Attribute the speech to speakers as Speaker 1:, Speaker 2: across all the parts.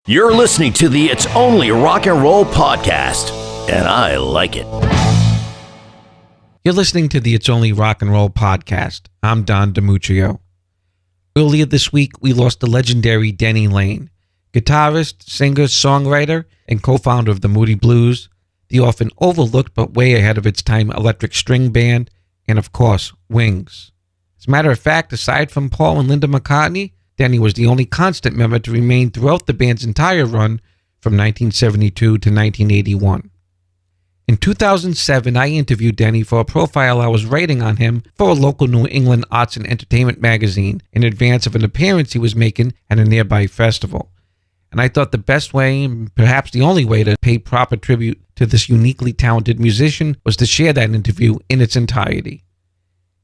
Speaker 1: You're listening to the It's Only Rock and Roll podcast, and I like it.
Speaker 2: You're listening to the It's Only Rock and Roll podcast. I'm Don DiMuccio. Earlier this week, we lost the legendary Denny Laine, guitarist, singer, songwriter, and co-founder of the Moody Blues, the often overlooked but way ahead of its time electric string band, and of course, Wings. As a matter of fact, aside from Paul and Linda McCartney, Denny was the only constant member to remain throughout the band's entire run from 1972 to 1981. In 2007, I interviewed Denny for a profile I was writing on him for a local New England arts and entertainment magazine in advance of an appearance he was making at a nearby festival. And I thought the best way, and perhaps the only way, to pay proper tribute to this uniquely talented musician was to share that interview in its entirety.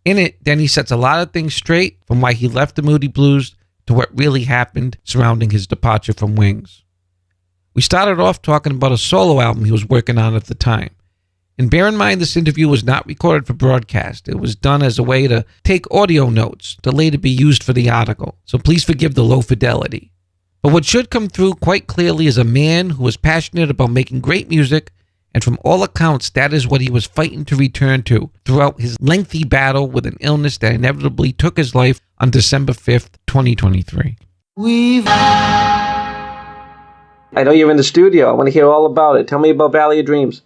Speaker 2: In it, Denny sets a lot of things straight, from why he left the Moody Blues to what really happened surrounding his departure from Wings. We started off talking about a solo album he was working on at the time. And bear in mind, this interview was not recorded for broadcast. It was done as a way to take audio notes to later be used for the article, so please forgive the low fidelity. But what should come through quite clearly is a man who was passionate about making great music, and from all accounts, that is what he was fighting to return to throughout his lengthy battle with an illness that inevitably took his life on December 5th, 2023.
Speaker 3: I know you're in the studio. I want to hear all about it. Tell me about Valley of Dreams.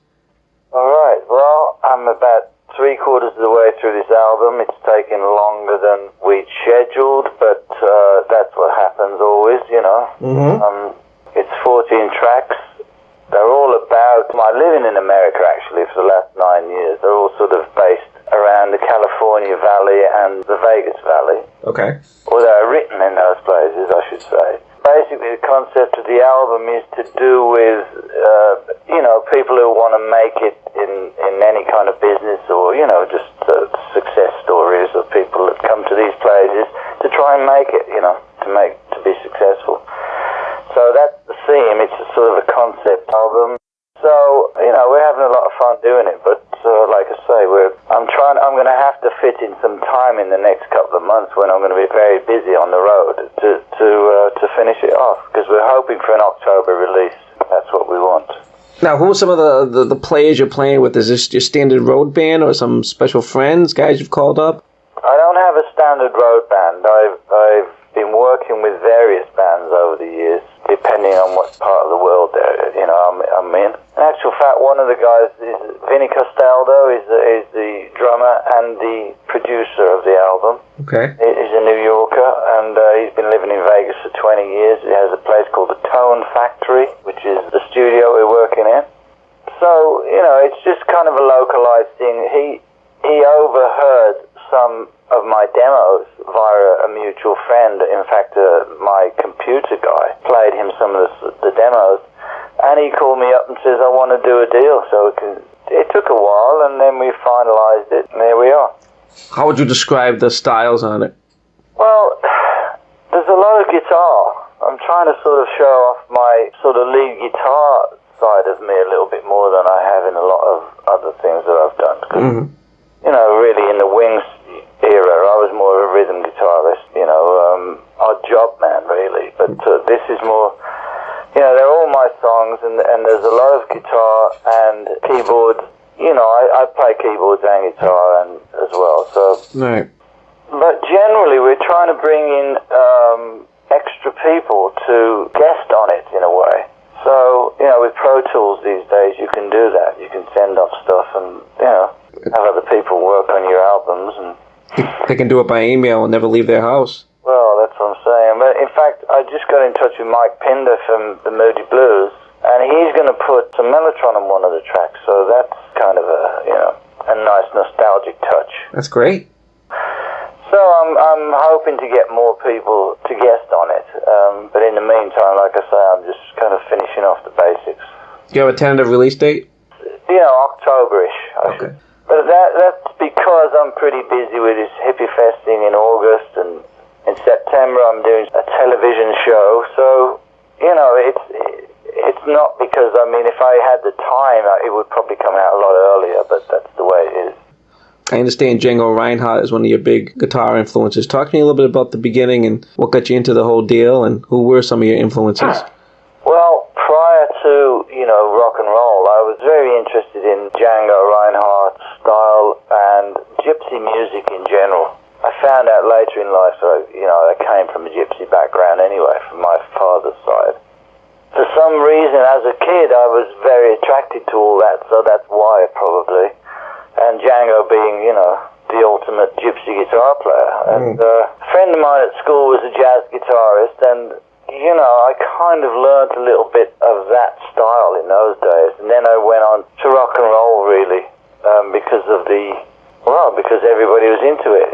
Speaker 4: All right. Well, I'm about 3/4 of the way through this album. It's taken longer than we'd scheduled, but that's what happens always, you know. It's 14 tracks. They're all about my living in America, actually, for the last 9 years. They're all sort of based around the California Valley and the Vegas Valley.
Speaker 3: Okay.
Speaker 4: Or they're written in those places, I should say. Basically, the concept of the album is to do with, people who want to make it in any kind of business, or, just success stories of people that come to these places to try and make it, to be successable. So that's the theme. It's a sort of a concept album. So, we're having a lot of fun doing it, but like I say, I'm going to have to fit in some time in the next couple of months when I'm going to be very busy on the road to finish it off, because we're hoping for an October release. That's what we want.
Speaker 3: Now, who are some of the players you're playing with? Is this your standard road band or some special friends, guys you've called up?
Speaker 4: I don't have a standard road band. I've been working with various bands over the years, depending on what part of the world I'm in. In actual fact, one of the guys is Vinny Castaldo, is the drummer and the producer of the album.
Speaker 3: Okay.
Speaker 4: He's a New Yorker, and he's been living in Vegas for 20 years. He has a place called the Tone Factory, which is the studio we're working in. So, it's just kind of a localized thing. He overheard some of my demos via a mutual friend. In fact, my computer guy played him some of the demos, and he called me up and says, I want to do a deal. So it took a while, and then we finalized it, and there we are.
Speaker 3: How would you describe the styles on it?
Speaker 4: Well, there's a lot of guitar. I'm trying to sort of show off my sort of lead guitar side of me a little bit more than I have in a lot of other things that I've done. 'Cause, really in the Wings era, I was more of a rhythm guitarist, odd job man, really. But this is more, they're all my songs, and there's a lot of guitar and keyboards. I play keyboards and guitar as well. So,
Speaker 3: right.
Speaker 4: But generally, we're trying to bring in extra people to guest on it in a way. So, with Pro Tools these days, you can do that. You can send off stuff and, have other people work on your albums. And
Speaker 3: they can do it by email and never leave their house.
Speaker 4: Well, that's what I'm saying. But in fact, I just got in touch with Mike Pinder from the Moody Blues, and he's going to put some Mellotron on one of the tracks. So that's kind of a nice nostalgic touch.
Speaker 3: That's great.
Speaker 4: So I'm hoping to get more people to guest on it. But in the meantime, like I say, I'm just kind of finishing off the basics.
Speaker 3: Do you have a tentative release date?
Speaker 4: October-ish.
Speaker 3: Okay.
Speaker 4: But that's because I'm pretty busy with this Hippie Fest thing in August, and in September I'm doing a television show. So, it's not because, if I had the time, it would probably come out a lot earlier, but that's the way it is.
Speaker 3: I understand Django Reinhardt is one of your big guitar influences. Talk to me a little bit about the beginning and what got you into the whole deal, and who were some of your influences?
Speaker 4: Well, prior to, rock and roll, I was very interested in Django Reinhardt's style and gypsy music in general. I found out later in life that, I came from a gypsy background anyway, from my father's side. For some reason, as a kid, I was very attracted to all that, so that's why, probably. And Django being, the ultimate gypsy guitar player. And a friend of mine at school was a jazz guitarist, and I kind of learned a little bit of that style in those days. And then I went on to rock and roll, really, because everybody was into it,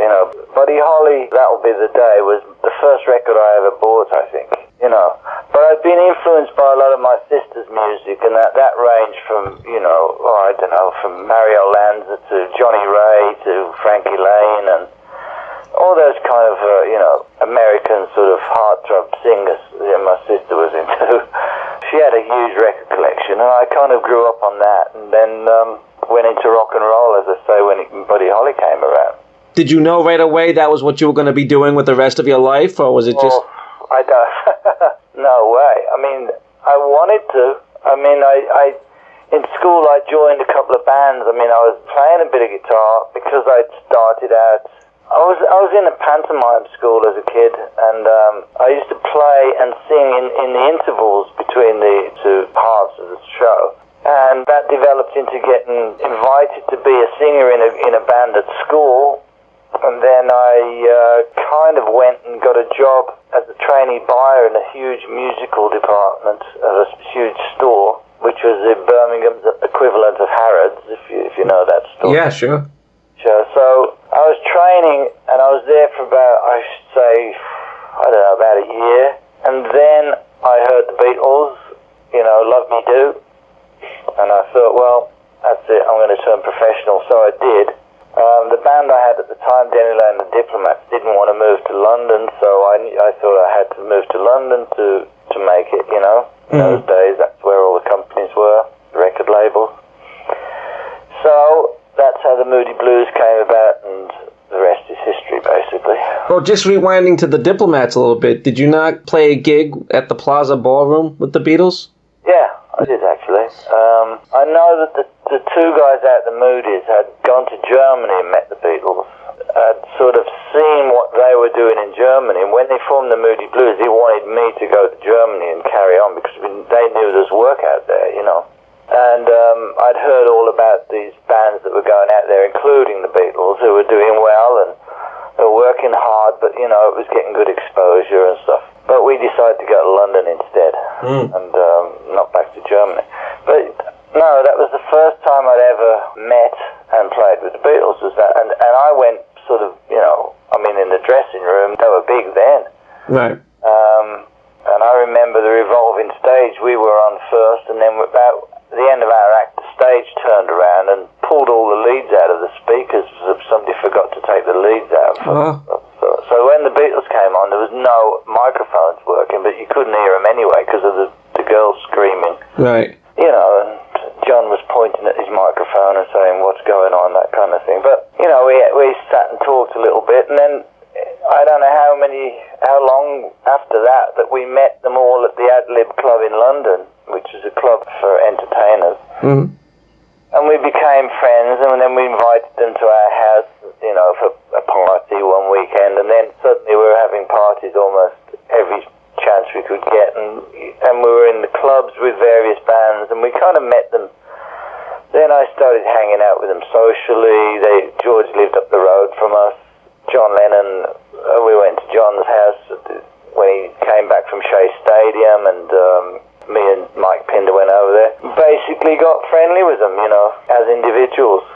Speaker 4: Buddy Holly, That'll Be the Day, was the first record I ever bought, I think, But I've been influenced by a lot of my sister's music, and that ranged from, from Mario Lanza to Johnny Ray to Frankie Lane and all those kind of, American sort of heartthrob singers that my sister was into. She had a huge record collection, and I kind of grew up on that, and then went into rock and roll, as I say, when Buddy Holly came around.
Speaker 3: Did you know right away that was what you were going to be doing with the rest of your life, or was it just...
Speaker 4: I don't... No way. I mean, I wanted to. I mean, I in school I joined a couple of bands. I mean, I was playing a bit of guitar because I'd started out... I was in a pantomime school as a kid, and I used to play and sing in the intervals between the two halves of the show. And that developed into getting invited to be a singer in a band at school. And then I kind of went and got a job as a trainee buyer in a huge musical department of a huge store, which was the Birmingham's equivalent of Harrods, if you know that store.
Speaker 3: Yeah, sure.
Speaker 4: So I was training, and I was there for about, I should say, about a year. And then I heard the Beatles, Love Me Do. And I thought, well, that's it, I'm going to turn professional. So I did. The band I had at the time, Denny Laine, The Diplomats, didn't want to move to London, so I thought I had to move to London to make it, In those days, that's where all the companies were, the record labels. So that's how the Moody Blues came about, and the rest is history, basically.
Speaker 3: Well, just rewinding to The Diplomats a little bit, did you not play a gig at the Plaza Ballroom with the Beatles?
Speaker 4: Yeah, I did, actually. I know that the two guys out at the Moody's had gone to Germany and met the Beatles. I'd sort of seen what they were doing in Germany, and when they formed the Moody Blues, they wanted me to go to Germany and carry on, because they knew there was work out there, And I'd heard all about these bands that were going out there, including the Beatles, who were doing well, and they were working hard, but, it was getting good exposure and stuff. But we decided to go to London instead, and not back to Germany. But no, that was the first time I'd ever met and played with the Beatles, was that. And I went sort of, in the dressing room, they were big then.
Speaker 3: Right.
Speaker 4: And I remember the revolving stage we were on first, and then about the end of our act, the stage turned around and pulled all the leads out of the speakers. Somebody forgot to take the leads out. So when the Beatles came on, there was no microphones working, but you couldn't hear them anyway because of the girls screaming.
Speaker 3: Right.
Speaker 4: And John was pointing at his microphone and saying, what's going on, that kind of thing. But, we sat and talked a little bit, and then I don't know how long after that we met them all at the Ad Lib Club in London, which is a club for entertainers. Mm-hmm. And we became friends, and then we invited them to our house, for a party one weekend, and then suddenly we were having parties almost every chance we could get, and we were in the clubs with various bands, and we kind of met them. Then I started hanging out with them socially. George lived up the road from us. John Lennon, we went to John's house when he came back from Shea Stadium, and me and Mike Pinder went over there. Basically got friendly with them, as individuals.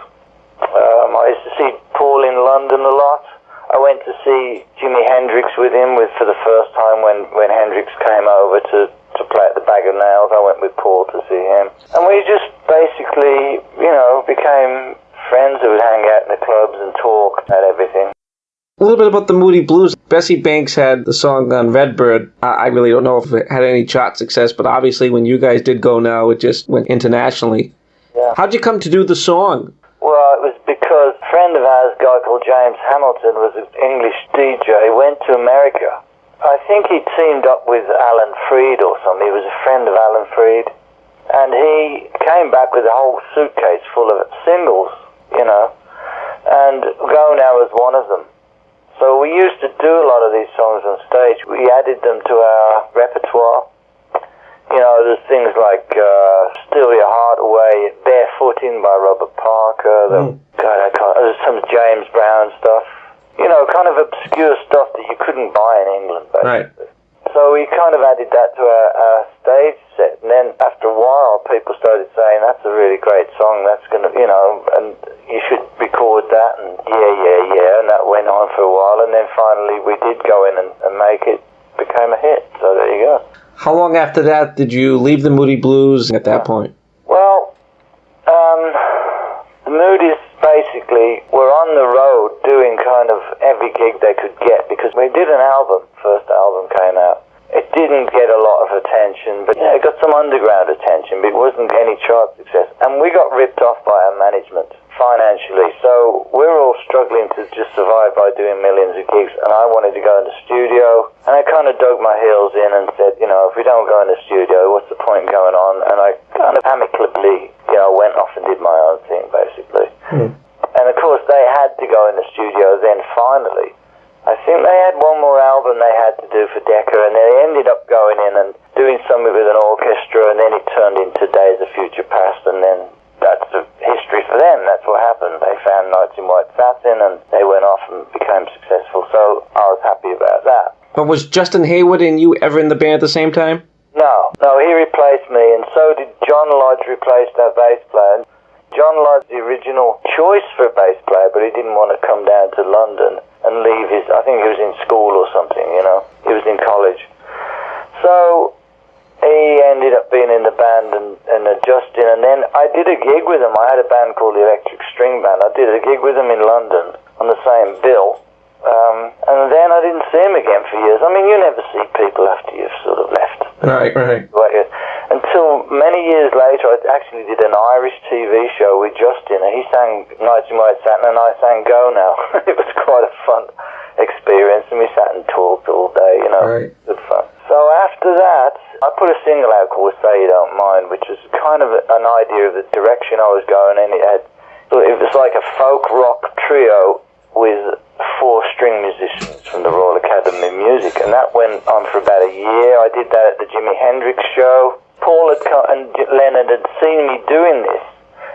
Speaker 4: I used to see Paul in London a lot. I went to see Jimi Hendrix with him for the first time when Hendrix came over to play at the Bag of Nails. I went with Paul to see him. And we just basically, became friends who would hang out in the clubs and talk about everything.
Speaker 3: A little bit about the Moody Blues. Bessie Banks had the song on Redbird. I really don't know if it had any chart success, but obviously when you guys did go now, it just went internationally. Yeah. How'd you come to do the song?
Speaker 4: Well, it was because a friend of ours, a guy called James Hamilton, was an English DJ, went to America. I think he teamed up with Alan Freed or something. He was a friend of Alan Freed. And he came back with a whole suitcase full of singles, and Go Now was one of them. So we used to do a lot of these songs on stage. We added them to our repertoire. There's things like Steal Your Heart Away, Barefooting by Robert Parker, there's some James Brown stuff. Kind of obscure stuff that you couldn't buy in England, basically. Right. So we kind of added that to our stage set, and then after a while, people started saying, that's a really great song, that's going to, and you should record that, and and that went on for a while, and then finally we did go in and make it, became a hit, so there you go.
Speaker 3: How long after that did you leave the Moody Blues at that point?
Speaker 4: Well, the Moody's basically were on the road doing kind of every gig they could get, because we did an album, first album came out. It didn't get a lot of attention, but it got some underground attention, but it wasn't any chart success. And we got ripped off by our management financially, so we're all struggling to just survive by doing millions of gigs, and I wanted to go in the studio, and I kind of dug my heels in and said, if we don't go in the studio, what's the point going on? And I kind of amicably, went off and did my own thing, basically. And of course, they had to go in the studio then finally. I think they had one more album they had to do for Decca, and they ended up going in and doing something with an orchestra, and then it turned into Days of Future Past, and then that's the history for them. That's what happened. They found Nights in White Satin, and they went off and became successful, so I was happy about that.
Speaker 3: But was Justin Hayward and you ever in the band at the same time?
Speaker 4: No, he replaced me, and so did John Lodge replaced our bass player. John Lodge, the original choice for a bass player, but he didn't want to come down to London and leave I think he was in school or something, he was in college. So he ended up being in the band and adjusting, and then I did a gig with him. I had a band called the Electric String Band. I did a gig with him in London on the same bill, and then I didn't see him again for years. I mean, you never see people after you've sort of left.
Speaker 3: Right.
Speaker 4: Until many years later, I actually did an Irish TV show with Justin, and he sang Nights in White Satin, and I sang Go Now. It was quite a fun experience, and we sat and talked all day,
Speaker 3: Right.
Speaker 4: Good fun. So after that, I put a single out called Say You Don't Mind, which was kind of an idea of the direction I was going in. It was like a folk rock trio with 4 string musicians from the Royal Academy of Music, and that went on for about a year. I did that at the Jimi Hendrix show. Paul and Leonard had seen me doing this,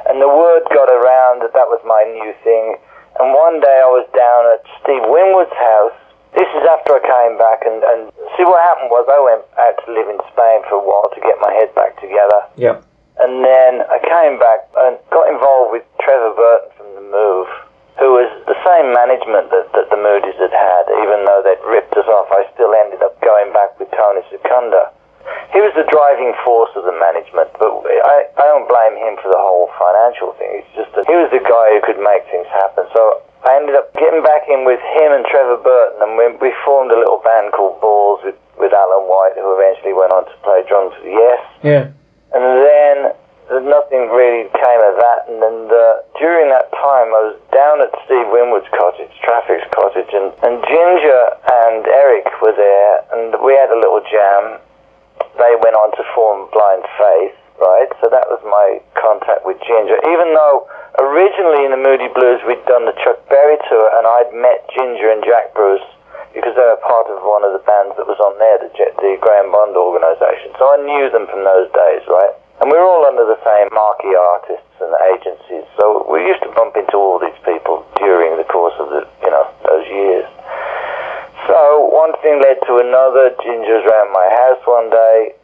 Speaker 4: and the word got around that was my new thing. And one day I was down at Steve Winwood's house. This is after I came back, and see what happened was I went out to live in Spain for a while to get my head back together.
Speaker 3: Yep.
Speaker 4: And then I came back and got involved with Trevor Burton from The Move, who was the same management that the Moody's had. Even though they'd ripped us off, I still ended up going back with Tony Secunda. He was the driving force of the management, but I don't blame him for the whole financial thing. It's just that he was the guy who could make things happen. So I ended up getting back in with him and Trevor Burton, and we formed a little band called Balls with Alan White, who eventually went on to play drums for Yes.
Speaker 3: Yeah.
Speaker 4: And then nothing really came of that, and then during that time I was down at Steve Winwood's cottage, Traffic's cottage, and Ginger and Eric were there, and we had a little jam. They went on to form Blind Faith, right? So that was my contact with Ginger. Even though originally in the Moody Blues we'd done the Chuck Berry tour, and I'd met Ginger and Jack Bruce because they were part of one of the bands that was on there, the Graham Bond organisation. So I knew them from those days, right? And we were all under the same marquee artists and agencies, so we used to bump into all these people during the course of those years. So one thing led to another. Ginger was around my house one day,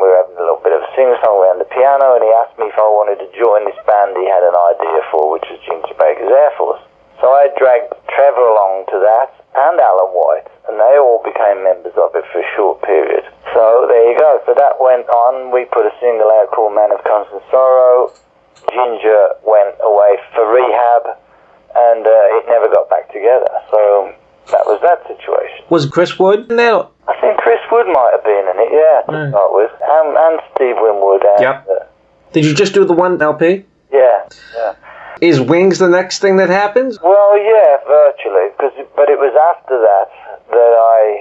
Speaker 4: we were having a little bit of a sing-song around the piano, and he asked me if I wanted to join this band he had an idea for, which was Ginger Baker's Air Force. So I dragged Trevor along to that, and Alan White, and they all became members of it for a short period. So there you go. So that went on. We put a single out called Man of Constant Sorrow. Ginger went away for rehab, and it never got back together. So that was that situation.
Speaker 3: Was Chris Wood in there?
Speaker 4: I think Chris Wood might have been in it, to start with. And Steve Winwood.
Speaker 3: Yep. Did you just do the one LP?
Speaker 4: Yeah.
Speaker 3: Is Wings the next thing that happens?
Speaker 4: Well, yeah, virtually. But it was after that I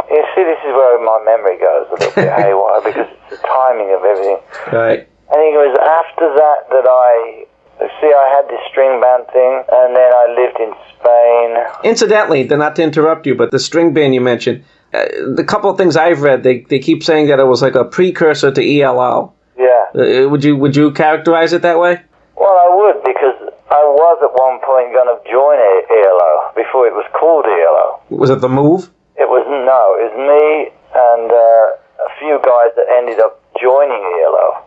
Speaker 4: You see, this is where my memory goes a little bit haywire because it's the timing of everything.
Speaker 3: Right.
Speaker 4: I think it was after that I had this string band thing, and then I lived in Spain.
Speaker 3: Incidentally, not to interrupt you, but the string band you mentioned, the couple of things I've read, they keep saying that it was like a precursor to ELO.
Speaker 4: Yeah.
Speaker 3: Would you characterize it that way?
Speaker 4: Well, I would, because I was at one point going to join ELO before it was called ELO.
Speaker 3: Was it the move?
Speaker 4: It was me and a few guys that ended up joining ELO.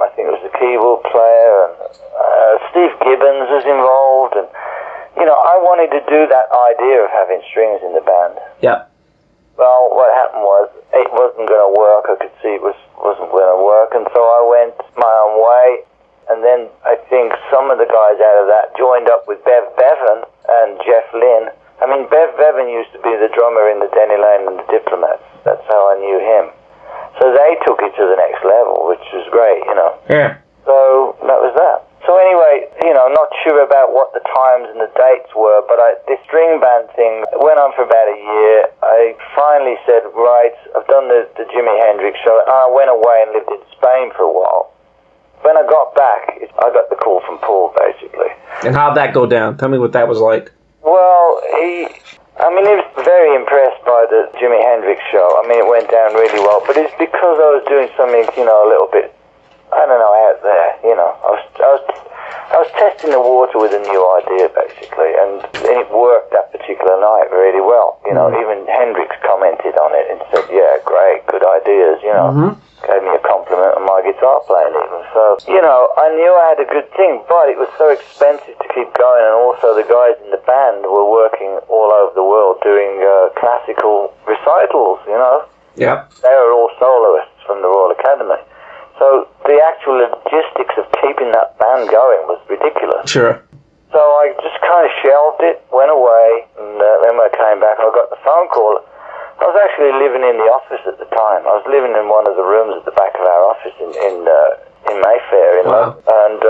Speaker 4: I think it was the keyboard player, and Steve Gibbons was involved, and I wanted to do that idea of having strings in the band.
Speaker 3: Yeah.
Speaker 4: Well, what happened was it wasn't going to work. I could see it wasn't going to work, and so I went my own way. And then I think some of the guys out of that joined up with Bev Bevan and Jeff Lynne. I mean, Bev Bevan used to be the drummer in the Denny Laine and the Diplomats. That's how I knew him. So they took it to the next level, which was great,
Speaker 3: Yeah.
Speaker 4: So that was that. So anyway, not sure about what the times and the dates were, but this string band thing went on for about a year. I finally said, right, I've done the Jimi Hendrix show. I went away and lived in Spain for a while. When I got back, I got the call from Paul, basically.
Speaker 3: And how'd that go down? Tell me what that was like.
Speaker 4: Well, he was very impressed by the Jimi Hendrix show. I mean, it went down really well, but it's because I was doing something, a little bit, I don't know, out there, I was testing the water with a new idea, basically, and it worked that particular night really well. Even Hendrix commented on it and said, yeah, great, good ideas, Gave me a compliment on my guitar playing even. So, I knew I had a good thing, but it was so expensive to keep going, and also the guys in the band were working all over the world doing classical recitals,
Speaker 3: Yeah.
Speaker 4: They were all soloists from the Royal Academy. So the actual logistics of keeping that band going was ridiculous.
Speaker 3: Sure.
Speaker 4: So I just kind of shelved it, went away, and then when I came back, I got the phone call. I was actually living in the office at the time. I was living in one of the rooms at the back of our office in Mayfair,
Speaker 3: Wow.
Speaker 4: And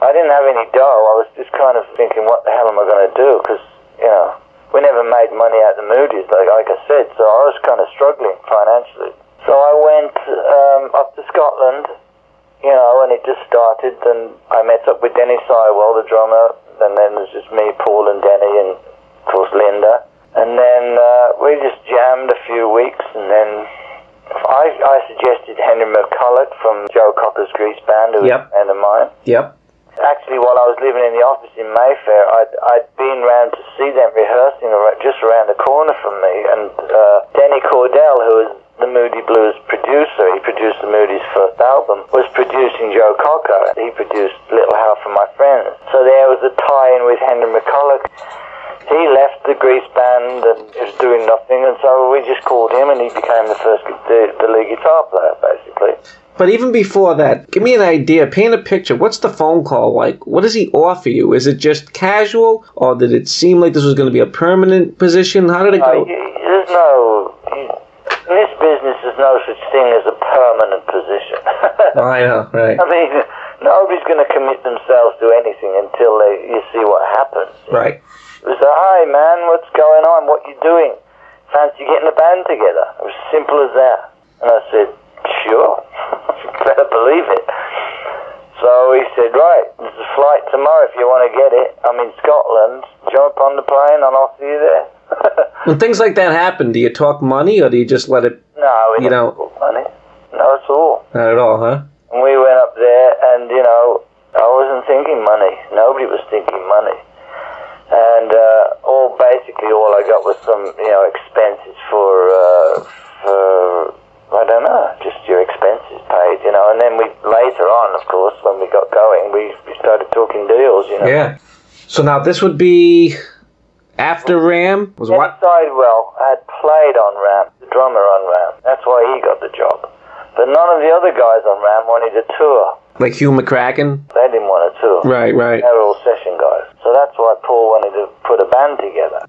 Speaker 4: I didn't have any dough. I was just kind of thinking, what the hell am I going to do? Because, we never made money out of the Moody's, like I said, so I was kind of struggling financially. So I went up to Scotland, and it just started, and I met up with Denny Sywell, the drummer, and then it was just me, Paul, and Denny, and, of course, Linda. And then we just jammed a few weeks, and then I suggested Henry McCulloch from Joe Cocker's Grease Band, who was a friend of mine.
Speaker 3: Yep.
Speaker 4: Actually, while I was living in the office in Mayfair, I'd been round to see them rehearsing just around the corner from me, and Denny Cordell, who was the Moody Blues producer, he produced the Moody's first album, was producing Joe Cocker. He produced Little Help from My Friends. So there was a tie-in with Henry McCulloch. He left the Grease Band and was doing nothing, and so we just called him, and he became the lead guitar player, basically.
Speaker 3: But even before that, give me an idea, paint a picture. What's the phone call like? What does he offer you? Is it just casual, or did it seem like this was going to be a permanent position? How did it go?
Speaker 4: In this business, there's no such thing as a permanent position.
Speaker 3: Oh, I know, right.
Speaker 4: I mean, nobody's going to commit themselves to anything until you see what happens.
Speaker 3: Right.
Speaker 4: It was hi man, what's going on? What you doing? Fancy getting a band together? It was simple as that. And I said, sure. Better believe it. So he said, right, there's a flight tomorrow if you want to get it. I'm in Scotland. Jump on the plane and I'll see you there.
Speaker 3: When things like that happen, do you talk money or do you just let it...
Speaker 4: No, we don't talk money. No, at all.
Speaker 3: Not at all, huh?
Speaker 4: And we went up there and, I wasn't thinking money. Nobody was thinking money. And all I got was some, expenses for I don't know, just your expenses paid, And then later on, of course, when we got going, we started talking deals,
Speaker 3: Yeah. So now this would be after Ram? Was what?
Speaker 4: Sidewell had played on Ram, the drummer on Ram. That's why he got the job. But none of the other guys on Ram wanted a tour.
Speaker 3: Like Hugh McCracken?
Speaker 4: They didn't want a tour.
Speaker 3: Right.
Speaker 4: They were all session guys. So that's why Paul wanted to put a band together.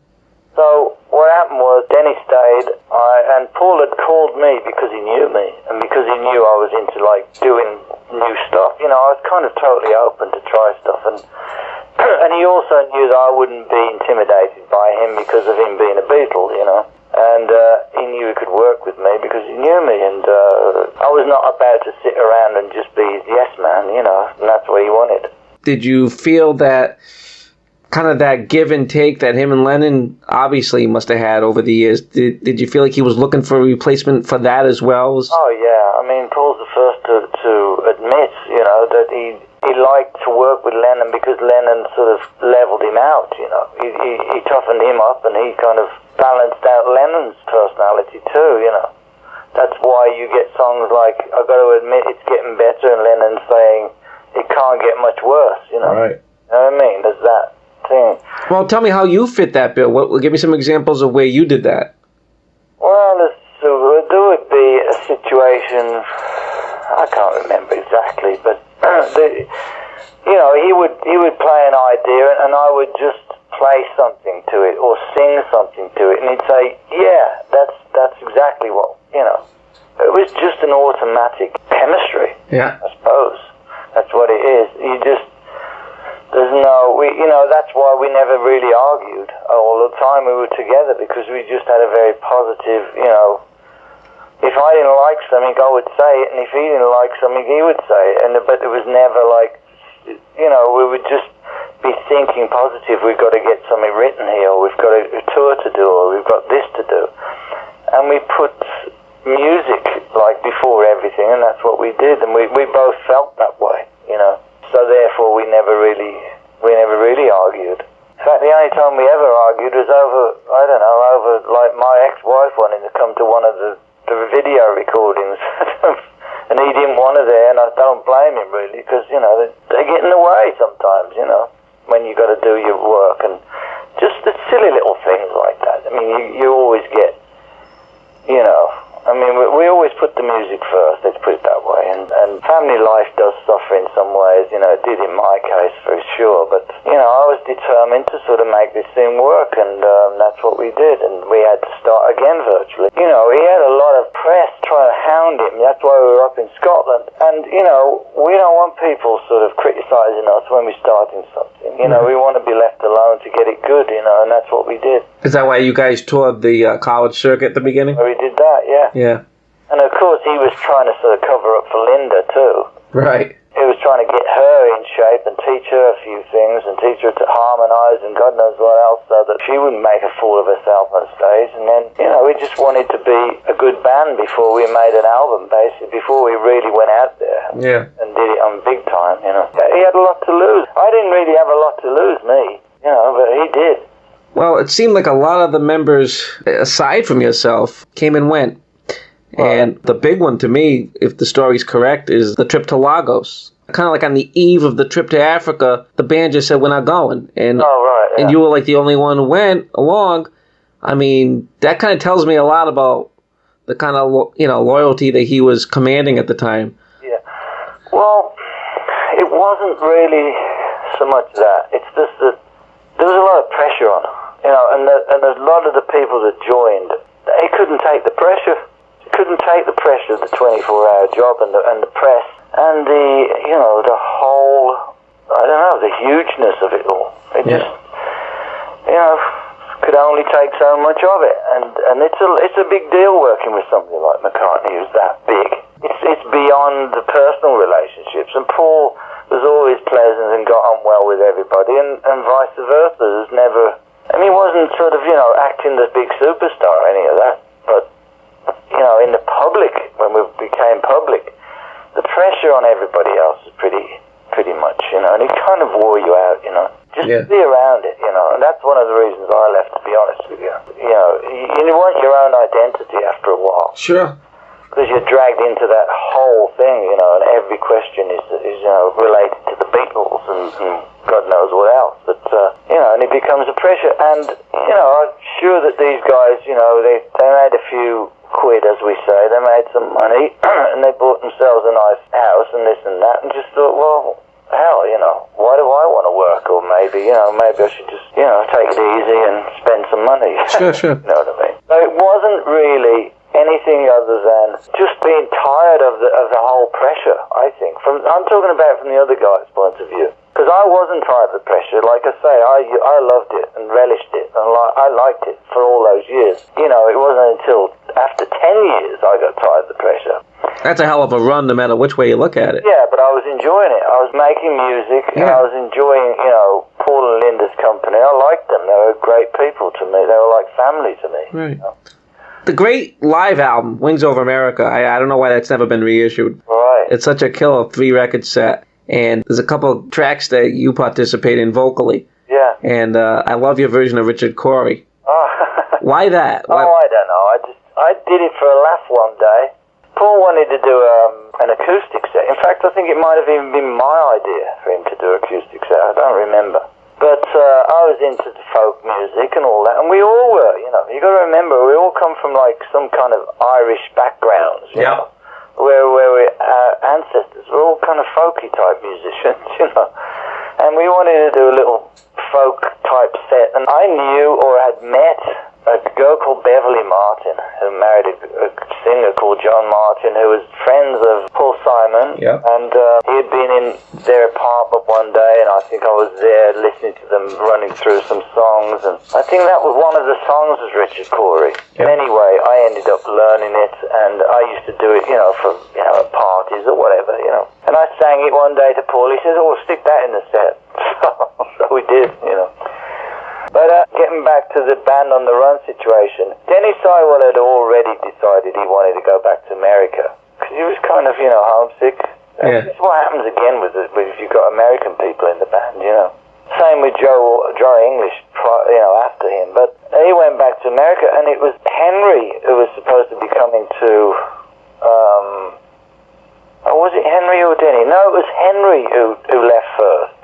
Speaker 4: So what happened was Denny stayed, and Paul had called me because he knew me, and because he knew I was into doing new stuff. I was kind of totally open to try stuff, and he also knew that I wouldn't be intimidated by him because of him being a Beatle, And he knew he could work with me because he knew me, and I was not about to sit around and just be his yes man, and that's what he wanted.
Speaker 3: Did you feel that kind of that give and take that him and Lennon obviously must have had over the years? Did you feel like he was looking for a replacement for that as well?
Speaker 4: Oh, yeah. I mean, Paul's the first to admit, that he liked to work with Lennon because Lennon sort of leveled him out, He toughened him up, and he kind of balanced out Lennon's personality too, That's why you get songs like, I've got to admit it's getting better, and Lennon saying it can't get much worse,
Speaker 3: Right.
Speaker 4: You know what I mean? There's that thing.
Speaker 3: Well, tell me how you fit that bill. Give me some examples of where you did that.
Speaker 4: Well, there would be a situation, I can't remember exactly, but he would play an idea, and I would just play something to it or sing something to it, and he'd say, "Yeah, that's exactly what." It was just an automatic chemistry.
Speaker 3: Yeah,
Speaker 4: I suppose that's what it is. That's why we never really argued all the time we were together, because we just had a very positive, if I didn't like something, I would say it, and if he didn't like something, he would say it, but it was never like, we would just be thinking positive, we've got to get something written here, or we've got a tour to do, or we've got this to do. And we put music, before everything, and that's what we did, and we both felt that way, So therefore we never really argued. In fact, the only time we ever argued was over my ex-wife wanting to come to one of the video recordings. And he didn't want her there, and I don't blame him really, because, they get in the way sometimes, when you got to do your work, and just the silly little things like that. I mean, you always get, we always put the music first, let's put it that way, and family life does suffer in some ways, it did in my case for sure, but, I was determined to sort of make this thing work, and that's what we did, and we had to start again virtually. He had a lot of press trying to hound him, that's why we were up in Scotland, and, we don't want people sort of criticising us when we're starting something, we want to be left alone to get it good, and that's what we did.
Speaker 3: Is that why you guys toured the college circuit at the beginning?
Speaker 4: We did that, yeah.
Speaker 3: Yeah.
Speaker 4: And of course he was trying to sort of cover up for Linda too.
Speaker 3: Right.
Speaker 4: He was trying to get her in shape and teach her a few things and teach her to harmonise and God knows what else, so that she wouldn't make a fool of herself on stage. And then, we just wanted to be a good band before we made an album, basically, before we really went out there and did it on big time, He had a lot to lose. I didn't really have a lot to lose, me, but he did.
Speaker 3: Well, it seemed like a lot of the members, aside from yourself, came and went. And the big one to me, if the story's correct, is the trip to Lagos. Kind of like on the eve of the trip to Africa, the band just said, we're not going. And, and you were like the only one who went along. I mean, that kind of tells me a lot about the kind of, loyalty that he was commanding at the time.
Speaker 4: Yeah. Well, it wasn't really so much that. It's just that there was a lot of pressure on him, and a lot of the people that joined, they couldn't take the pressure. Couldn't take the pressure of the 24-hour job and the press and the whole, the hugeness of it all. It just, could only take so much of it, and it's a big deal working with somebody like McCartney who's that big. It's beyond the personal relationships, and Paul was always pleasant and got on well with everybody, and vice versa. There's never, he wasn't sort of acting the big superstar or any of that, but. In the public, when we became public, the pressure on everybody else is pretty much, and it kind of wore you out, just be around it, and that's one of the reasons I left, to be honest with you. You want your own identity after a while.
Speaker 3: Sure.
Speaker 4: Because you're dragged into that whole thing, and every question is related to the Beatles and God knows what else, but, and it becomes a pressure, and, I'm sure that these guys, they made a few quid, as we say. They made some money and they bought themselves a nice house and this and that, and just thought, well, hell, why do I want to work? Or maybe I should just, take it easy and spend some money.
Speaker 3: Sure.
Speaker 4: You know what I mean? So it wasn't really anything other than just being tired of the whole pressure, I think. I'm talking about from the other guy's point of view. Because I wasn't tired of the pressure. Like I say, I loved it and relished it, and I liked it for all those years. You know, it wasn't until after 10 years I got tired of the pressure.
Speaker 3: That's a hell of a run, no matter which way you look at it.
Speaker 4: Yeah, but I was enjoying it. I was making music, and I was enjoying, you know, Paul and Linda's company. I liked them. They were great people to me. They were like family to me.
Speaker 3: Right.
Speaker 4: You know?
Speaker 3: The great live album, Wings Over America, I don't know why that's never been reissued.
Speaker 4: Right.
Speaker 3: It's such a killer 3-record set. And there's a couple of tracks that you participate in vocally.
Speaker 4: Yeah.
Speaker 3: And I love your version of Richard Corey.
Speaker 4: Oh.
Speaker 3: Why that?
Speaker 4: Oh, I don't know. I did it for a laugh one day. Paul wanted to do an acoustic set. In fact, I think it might have even been my idea for him to do an acoustic set. I don't remember. But I was into the folk music and all that, and we all were, you know. You got to remember, we all come from like some kind of Irish backgrounds, you know, where our ancestors were all kind of folky type musicians, you know. And we wanted to do a little folk type set, and I knew or had met a girl called Beverly Martin, who married a singer called John Martin, who was friends of Paul Simon.
Speaker 3: Yep.
Speaker 4: And he had been in their apartment one day, and I think I was there listening to them running through some songs, and I think that was one of the songs was Richard Corey.
Speaker 3: Yep.
Speaker 4: Anyway, I ended up learning it, and I used to do it, you know, for, you know, at parties or whatever, you know. And I sang it one day to Paul. He says, "Oh, stick that in the set." So we did, you know. But getting back to the Band on the Run situation, Denny Sywell had already decided he wanted to go back to America because he was kind of, you know, homesick.
Speaker 3: Yeah.
Speaker 4: That's what happens again with if you've got American people in the band, you know. Same with Joe English, you know, after him. But he went back to America, and it was Henry who was supposed to be coming to. Was it Henry or Denny? No, it was Henry who left first.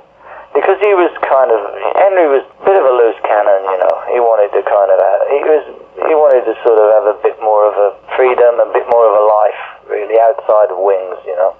Speaker 4: Because he was Henry was a bit of a loose cannon, you know. He wanted to he wanted to sort of have a bit more of a freedom, a bit more of a life, really, outside of Wings, you know.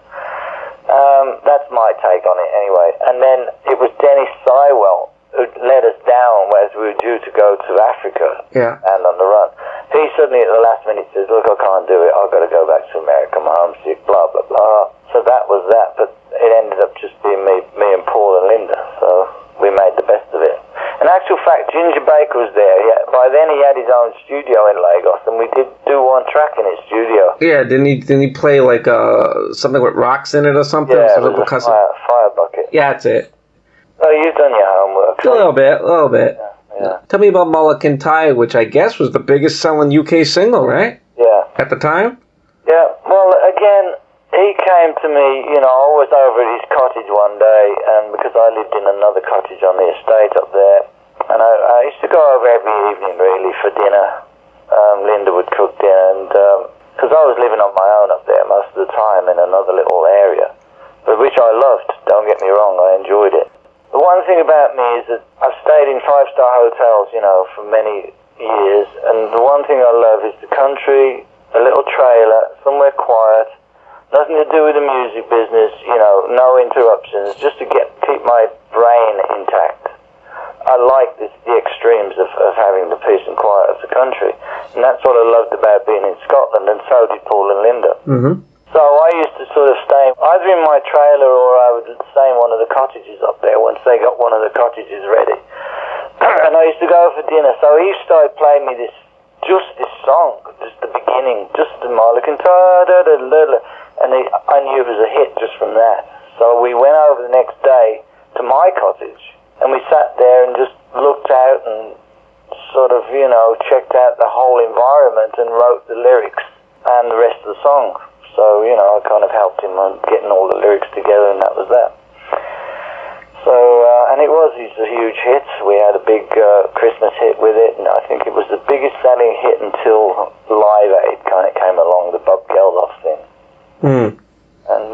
Speaker 4: That's my take on it, anyway. And then it was Denny Sywell who let us down as we were due to go to Africa and on the run. He suddenly, at the last minute, says, "Look, I can't do it. I've got to go back to America. I'm homesick, blah, blah, blah." So that was that, but it ended up just being me and Paul and Linda, so we made the best of it. In actual fact, Ginger Baker was there. By then he had his own studio in Lagos, and we did do one track in his studio.
Speaker 3: Yeah, didn't he play like something with rocks in it or something?
Speaker 4: Yeah, it was a fire bucket.
Speaker 3: Yeah, that's it.
Speaker 4: Oh, you've done your homework.
Speaker 3: A little bit.
Speaker 4: Yeah.
Speaker 3: Tell me about Mulligan Tire, which I guess was the biggest selling UK single, right?
Speaker 4: Yeah.
Speaker 3: At the time?
Speaker 4: Yeah, well, again, he came to me, you know, I was over at his cottage one day, and because I lived in another cottage on the estate up there, and I used to go over every evening, really, for dinner. Linda would cook dinner, and because I was living on my own up there most of the time in another little area, but which I loved, don't get me wrong, I enjoyed it. The one thing about me is that I've stayed in 5-star hotels, you know, for many years, and the one thing I love is the country, a little trailer, somewhere quiet, nothing to do with the music business, you know, no interruptions, just to keep my brain intact. I like the extremes of having the peace and quiet of the country, and that's what I loved about being in Scotland, and so did Paul and Linda.
Speaker 3: Mm-hmm.
Speaker 4: So I used to sort of stay either in my trailer or I would stay in one of the cottages up there once they got one of the cottages ready. And I used to go for dinner. So he started playing me this song, just the beginning, just the Mulligan, and I knew it was a hit just from that. So we went over the next day to my cottage, and we sat there and just looked out and sort of, you know, checked out the whole environment and wrote the lyrics and the rest of the song. So, you know, I kind of helped him on getting all the lyrics together, and that was that. So, and it was a huge hit. We had a big Christmas hit with it, and I think it was the biggest selling hit until Live Aid kind of came along, the Bob Geldof thing. And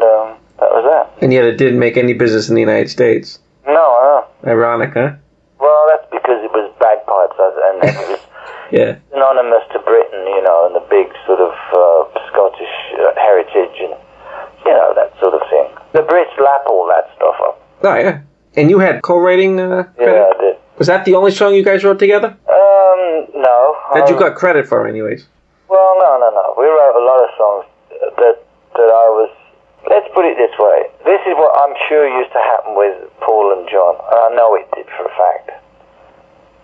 Speaker 4: that was that.
Speaker 3: And yet it didn't make any business in the United States.
Speaker 4: No, I know.
Speaker 3: Ironic, huh?
Speaker 4: Well, that's because it was bagpipes, and it was synonymous to Britain, you know, and the big sort of Scottish heritage and, you know, that sort of thing. The Brits lap all that stuff up.
Speaker 3: Oh, yeah. And you had co-writing credit?
Speaker 4: Yeah, I did.
Speaker 3: Was that the only song you guys wrote together?
Speaker 4: No.
Speaker 3: That you got credit for, anyways?
Speaker 4: Well, no. We wrote a lot of songs that I was... Let's put it this way. This is what I'm sure used to happen with Paul Paul and John, and I know it did for a fact.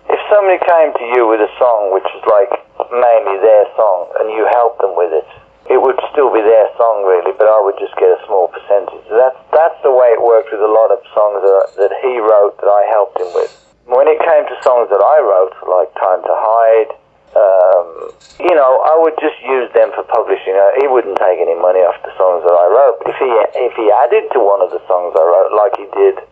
Speaker 4: If somebody came to you with a song which was like mainly their song, and you helped them with it, it would still be their song really, but I would just get a small percentage. That's the way it worked with a lot of songs that he wrote that I helped him with. When it came to songs that I wrote, like Time to Hide, I would just use them for publishing. He wouldn't take any money off the songs that I wrote. But if he added to one of the songs I wrote, like he did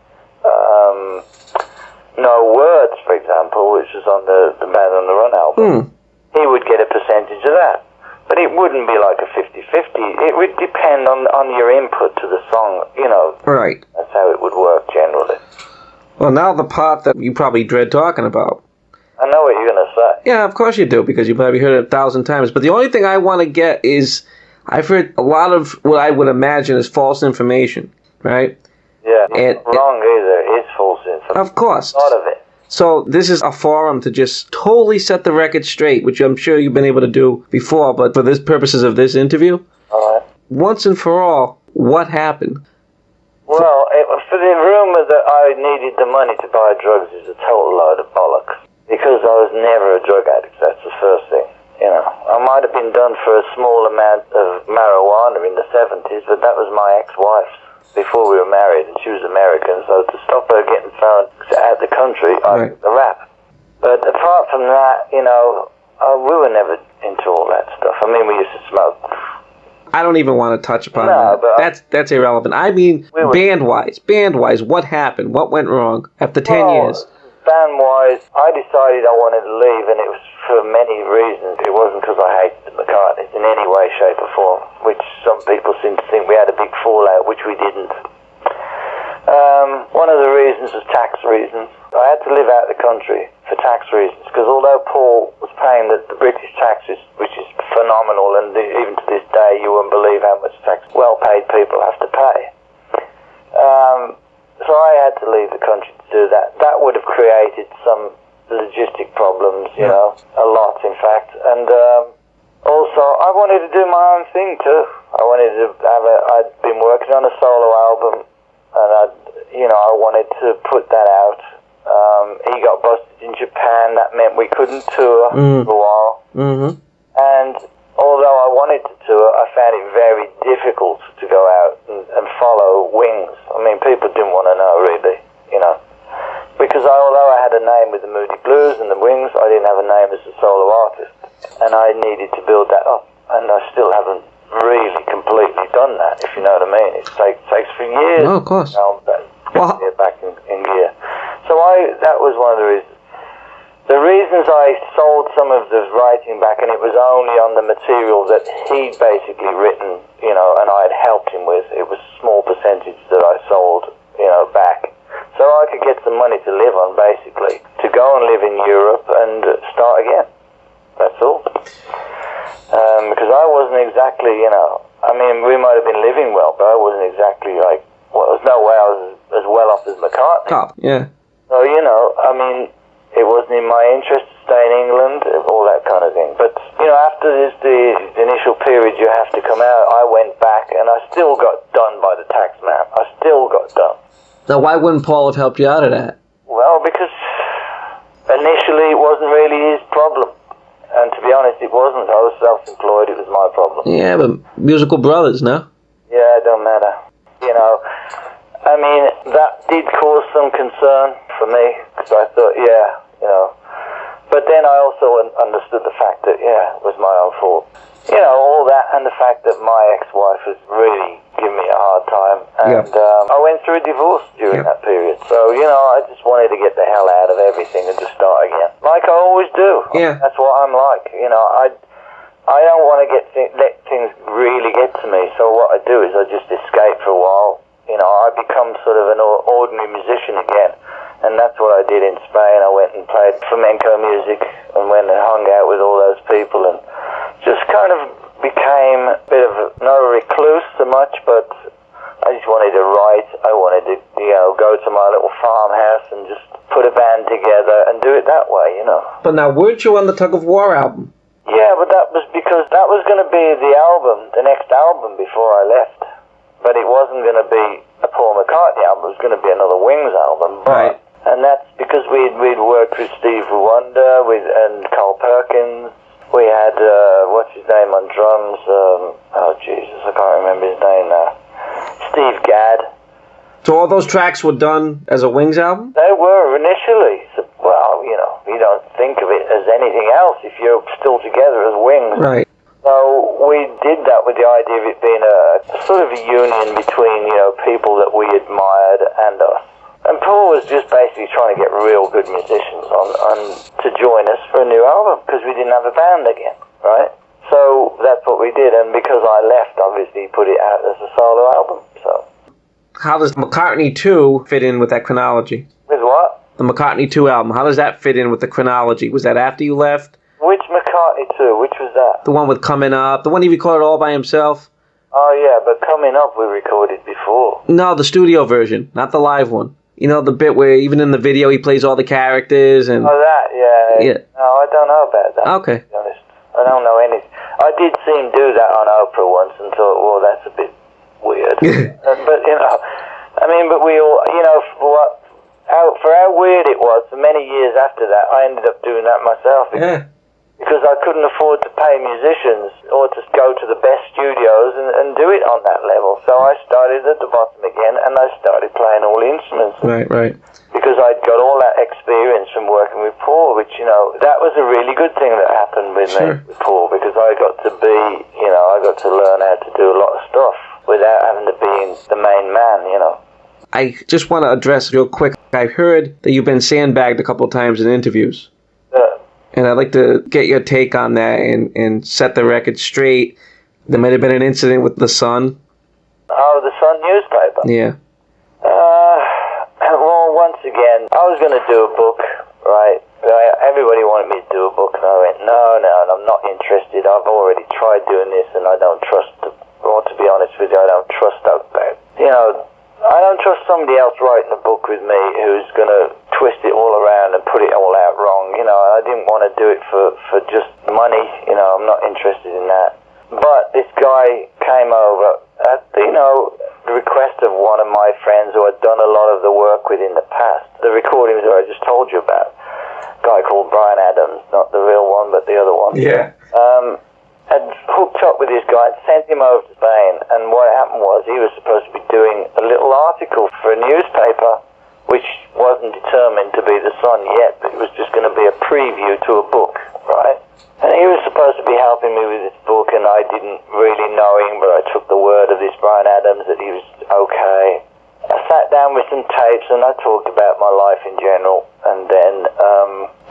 Speaker 4: No Words, for example, which was on the Man on the Run album, he would get a percentage of that. But it wouldn't be like a 50-50. It would depend on your input to the song,
Speaker 3: Right.
Speaker 4: That's how it would work generally.
Speaker 3: Well, now the part that you probably dread talking about.
Speaker 4: I know what you're going to say.
Speaker 3: Yeah, of course you do, because you've probably heard it 1,000 times. But the only thing I want to get is, I've heard a lot of what I would imagine is false information, right?
Speaker 4: Yeah, it's not wrong either. It's false information.
Speaker 3: Of course.
Speaker 4: A lot of it.
Speaker 3: So this is a forum to just totally set the record straight, which I'm sure you've been able to do before, but for the purposes of this interview,
Speaker 4: All right.
Speaker 3: once and for all, what happened?
Speaker 4: Well, for the rumour that I needed the money to buy drugs is a total load of bollocks. Because I was never a drug addict, that's the first thing. I might have been done for a small amount of marijuana in the 70s, but that was my ex-wife's before we were married, and she was American, so to stop her getting thrown out the country, I took the rap. But apart from that, we were never into all that stuff. I mean, we used to smoke.
Speaker 3: I don't even want to touch upon
Speaker 4: No,
Speaker 3: that.
Speaker 4: but
Speaker 3: That's irrelevant. I mean, band-wise, what happened? What went wrong after 10 years?
Speaker 4: Band-wise, I decided I wanted to leave, and it was for many reasons. It wasn't because I hated the McCartneys in any way, shape, or form, which some people seem to think we had a big fallout, which we didn't. One of the reasons was tax reasons. I had to live out of the country for tax reasons, because although Paul was paying the British taxes, which is phenomenal, and even to this day you wouldn't believe how much tax well-paid people have to pay. So I had to leave the country to do that. That would have created some logistic problems, a lot, in fact. And also, I wanted to do my own thing too. I wanted to I'd been working on a solo album, and I wanted to put that out. He got busted in Japan. That meant we couldn't tour for a while. Mm-hmm. And although I wanted to tour, I found it very difficult to go out and follow Wings. I mean, people didn't want to know, really, Because although I had a name with the Moody Blues and the Wings, I didn't have a name as a solo artist. And I needed to build that up. And I still haven't really completely done that, if you know what I mean. It takes a few years.
Speaker 3: No, of course.
Speaker 4: To get back in gear. So that was one of the reasons. The reasons I sold some of the writing back, and it was only on the material that he'd basically written, and I had helped him with. It was a small percentage that I sold, back. So I could get some money to live on, basically, to go and live in Europe and start again. That's all. Because I wasn't exactly, I mean, we might have been living well, but I wasn't exactly like, there's no way I was as well off as McCartney.
Speaker 3: Top, yeah.
Speaker 4: So, I mean, it wasn't in my interest to stay in England, all that kind of thing. But, after the initial period you have to come out, I went back and I still got done by the tax man. I still got done.
Speaker 3: Now, why wouldn't Paul have helped you out of that?
Speaker 4: Well, because initially it wasn't really his problem. And to be honest, it wasn't. I was self-employed. It was my problem.
Speaker 3: Yeah, but musical brothers, no?
Speaker 4: Yeah, it don't matter. I mean, that did cause some concern for me, because I thought, But then I also understood the fact that, it was my own fault. All that, and the fact that my ex-wife was really giving me a hard time. And I went through a divorce during that period. So, I just wanted to get the hell out of everything and just start again. Like I always do.
Speaker 3: Yeah.
Speaker 4: That's what I'm like. I don't want to let things really get to me. So what I do is I just escape for a while. I become sort of an ordinary musician again. And that's what I did in Spain. I went and played flamenco music and went and hung out with all those people and just kind of became a bit of not a recluse so much, but I just wanted to write. I wanted to, go to my little farmhouse and just put a band together and do it that way,
Speaker 3: But now, weren't you on the Tug of War album?
Speaker 4: Yeah, but that was because that was going to be the next album before I left. But but it wasn't going to be a Paul McCartney album. It was going to be another Wings album. But,
Speaker 3: Right.
Speaker 4: And that's because we'd worked with Steve Wonder and Carl Perkins. We had, what's his name on drums? Oh, Jesus, I can't remember his name now. Steve Gadd.
Speaker 3: So all those tracks were done as a Wings album?
Speaker 4: They were initially. So, well, you know, you don't think of it as anything else if you're still together as Wings.
Speaker 3: Right.
Speaker 4: So we did that with the idea of it being a sort of a union between, you know, people that we admired and us. And Paul was just basically trying to get real good musicians on to join us for a new album because we didn't have a band again, right? So that's what we did, and because I left, obviously, he put it out as a solo album. So
Speaker 3: How does McCartney 2 fit in with that chronology?
Speaker 4: with what?
Speaker 3: The McCartney 2 album, how does that fit in with the chronology? Was that after you left?
Speaker 4: Which McCartney 2? Which was that?
Speaker 3: The one with Coming Up? The one he recorded all by himself?
Speaker 4: Oh yeah, but Coming Up we recorded before.
Speaker 3: No, the studio version, not the live one. You know, the bit where even in the video he plays all the characters and...
Speaker 4: Oh, that, yeah.
Speaker 3: Yeah.
Speaker 4: No, I don't know about that.
Speaker 3: Okay.
Speaker 4: To be honest. I don't know anything. I did see him do that on Oprah once and thought, well, that's a bit weird. But, you know, I mean, but we all, you know, for how weird it was, for many years after that, I ended up doing that myself.
Speaker 3: Yeah.
Speaker 4: Because I couldn't afford to pay musicians or to go to the best studios and do it on that level. So I started at the bottom again and I started playing all the instruments.
Speaker 3: Right.
Speaker 4: Because I'd got all that experience from working with Paul, which, you know, that was a really good thing that happened with me, with Paul, because I got to be, you know, I got to learn how to do a lot of stuff without having to be the main man, you know.
Speaker 3: I just want to address real quick, I've heard that you've been sandbagged a couple of times in interviews. And I'd like to get your take on that and set the record straight. There might have been an incident with The Sun.
Speaker 4: Oh, The Sun newspaper?
Speaker 3: Yeah.
Speaker 4: Well, once again, I was going to do a book, right? Everybody wanted me to do a book, and I went, no, I'm not interested. I've already tried doing this, and I don't trust, or to be honest with you, I don't trust that. You know, I don't trust somebody else writing a book with me who's going to twist it all around and put it all out wrong. You know, I didn't want to do it for just money. You know, I'm not interested in that. But this guy came over at, you know, the request of one of my friends who I'd done a lot of the work with in the past. The recordings that I just told you about. A guy called Brian Adams, not the real one, but the other one.
Speaker 3: Yeah.
Speaker 4: Had hooked up with this guy and sent him over to Spain, and what happened was he was supposed to be doing a little article for a newspaper which wasn't determined to be The Sun yet, but it was just going to be a preview to a book, right? And he was supposed to be helping me with this book, and I didn't really know him, but I took the word of this Brian Adams that he was okay. I sat down with some tapes and I talked about my life in general, and then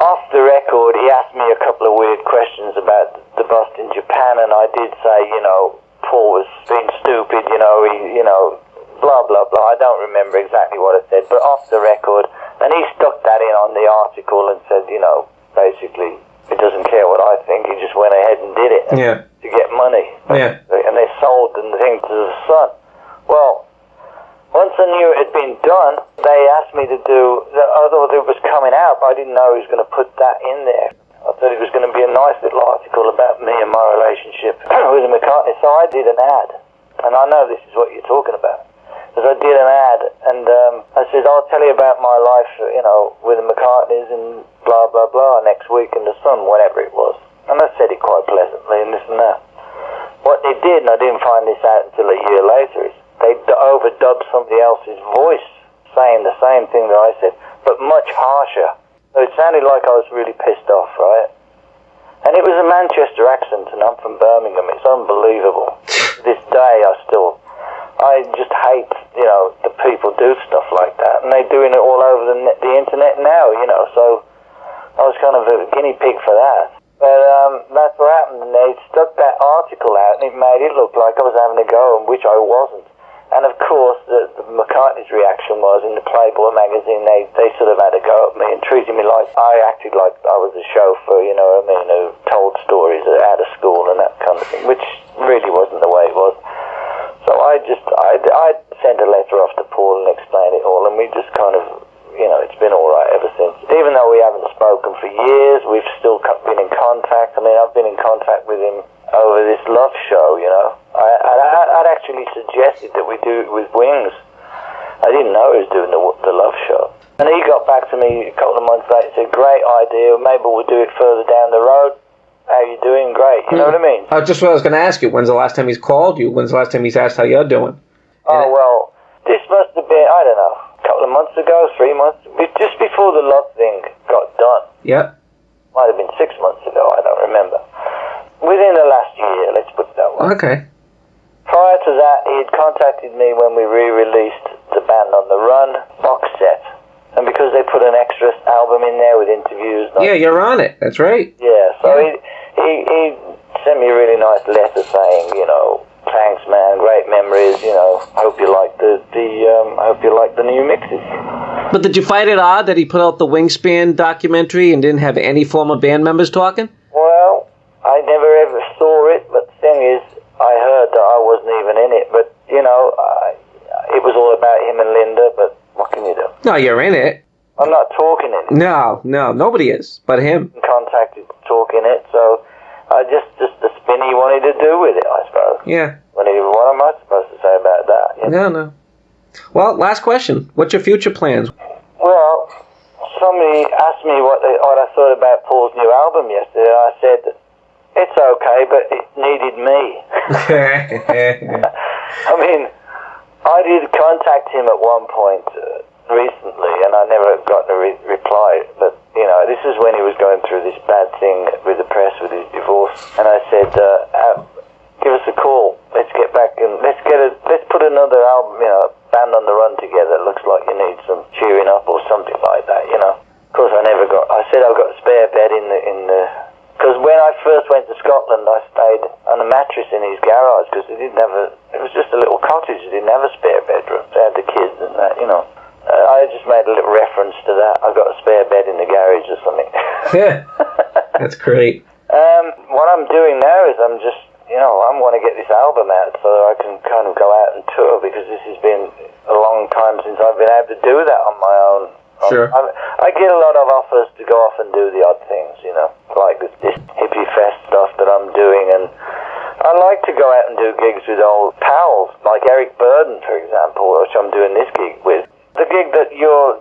Speaker 4: off the record he asked me a couple of weird questions about the bust in Japan, and I did say, you know, Paul was being stupid, you know, blah blah blah. I don't remember exactly what I said, but off the record, and he stuck that in on the article and said, you know, basically he doesn't care what I think, he just went ahead and did it to get money.
Speaker 3: Yeah.
Speaker 4: And they sold the thing to The Sun. Well, once I knew it had been done, they asked me to do, I thought it was coming out, but I didn't know he was going to put that in there. I thought it was going to be a nice little article about me and my relationship with McCartney. So I did an ad, and I know this is what you're talking about. Because I did an ad, and I said, I'll tell you about my life, you know, with the McCartneys and blah, blah, blah, next week in The Sun, whatever it was. And I said it quite pleasantly and this and that. What they did, and I didn't find this out until a year later, is they overdubbed somebody else's voice saying the same thing that I said, but much harsher. So it sounded like I was really pissed off, right? And it was a Manchester accent, and I'm from Birmingham. It's unbelievable. To this day, I just hate, you know, the people do stuff like that. And they're doing it all over the internet now, you know, so I was kind of a guinea pig for that. But that's what happened, and they stuck that article out, and it made it look like I was having a go, which I wasn't. And of course, the McCartney's reaction was, in the Playboy magazine, they sort of had a go at me and treated me like I acted like I was a chauffeur, you know what I mean, who told stories out of school and that kind of thing, which really wasn't the way it was. So I sent a letter off to Paul and explained it all, and we just kind of, you know, it's been all right ever since. Even though we haven't spoken for years, we've still been in contact. I mean, I've been in contact with him over this love show, you know. I'd actually suggested that we do it with Wings. I didn't know he was doing the love show. And he got back to me a couple of months later and said, great idea, maybe we'll do it further down the road. How you doing? Great. You know what I mean?
Speaker 3: Just what I was going to ask you. When's the last time he's called you? When's the last time he's asked how you're doing?
Speaker 4: Oh, well, this must have been, I don't know, a couple of months ago, 3 months, just before the love thing got done.
Speaker 3: Yep.
Speaker 4: Might have been 6 months ago, I don't remember. Within the last year, let's put it that way.
Speaker 3: Okay.
Speaker 4: Prior to that, he had contacted me when we re-released the Band on the Run box set. And because they put an extra album in there with interviews...
Speaker 3: Yeah, you're on it. That's right.
Speaker 4: Yeah, so he sent me a really nice letter saying, you know, thanks, man, great memories, you know, hope you like the new mixes.
Speaker 3: But did you find it odd that he put out the Wingspan documentary and didn't have any former band members talking?
Speaker 4: Well, I never ever saw it, but the thing is, I heard that I wasn't even in it, but, you know, it was all about him and Linda, but what can you do?
Speaker 3: No, you're in it.
Speaker 4: I'm not talking in it.
Speaker 3: No, nobody is, but him.
Speaker 4: Contacted to talk in it, so I just the spin he wanted to do with it, I suppose.
Speaker 3: Yeah.
Speaker 4: What am I supposed to say about that? You know?
Speaker 3: No. Well, last question. What's your future plans?
Speaker 4: Well, somebody asked me what I thought about Paul's new album yesterday, and I said, it's okay, but it needed me. I mean, I did contact him at one point recently, and I never got a reply, but, you know, this is when he was going through this bad thing with the press with his divorce, and I said, give us a call, let's get back and let's put another album, you know, Band on the Run together. It looks like you need some cheering up or something like that, you know. Of course, I said I've got a spare bed in the because when I first went to Scotland, I stayed on a mattress in his garage because it was just a little cottage. It didn't have a spare bedroom. They had the kids and that, you know. I just made a little reference to that. I've got a spare bed in the garage or something.
Speaker 3: Yeah, that's great.
Speaker 4: What I'm doing now is I'm just, you know, I want to get this album out so that I can kind of go out and tour because this has been a long time since I've been able to do that on my own.
Speaker 3: Sure.
Speaker 4: I get a lot of offers to go off and do the odd things, you know, like this hippie fest stuff that I'm doing, and I like to go out and do gigs with old pals, like Eric Burden, for example, which I'm doing this gig with. The gig that you're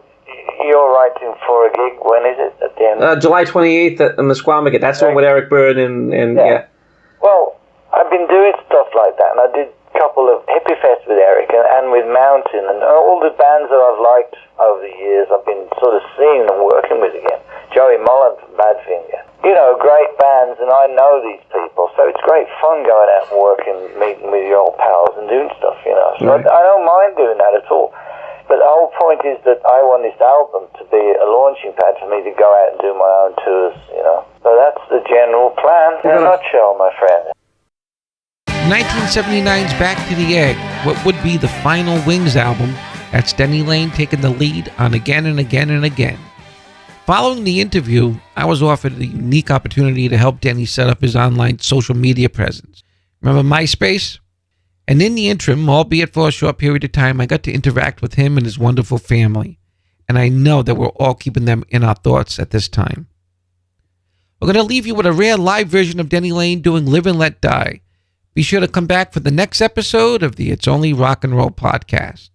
Speaker 4: writing for a gig, when is it at the end?
Speaker 3: July 28th at the Misquamicut. That's the one with Eric Burden and yeah.
Speaker 4: Well, I've been doing stuff like that, and I did a couple of hippie fests with Eric and with Mountain, and all the bands that I've liked over the years I've been sort of seeing and working with again. Joey Mullen from Badfinger. You know, great bands, and I know these people, so it's great fun going out and working, meeting with your old pals and doing stuff, you know. So right. I don't mind doing that at all. But the whole point is that I want this album to be a launching pad for me to go out and do my own tours, you know. So that's the general plan in a nutshell, my friend.
Speaker 2: 1979's Back to the Egg, what would be the final Wings album. That's Denny Laine taking the lead on Again and Again and Again. Following the interview, I was offered the unique opportunity to help Denny set up his online social media presence. Remember MySpace? And in the interim, albeit for a short period of time, I got to interact with him and his wonderful family. And I know that we're all keeping them in our thoughts at this time. We're going to leave you with a rare live version of Denny Laine doing Live and Let Die. Be sure to come back for the next episode of the It's Only Rock and Roll podcast.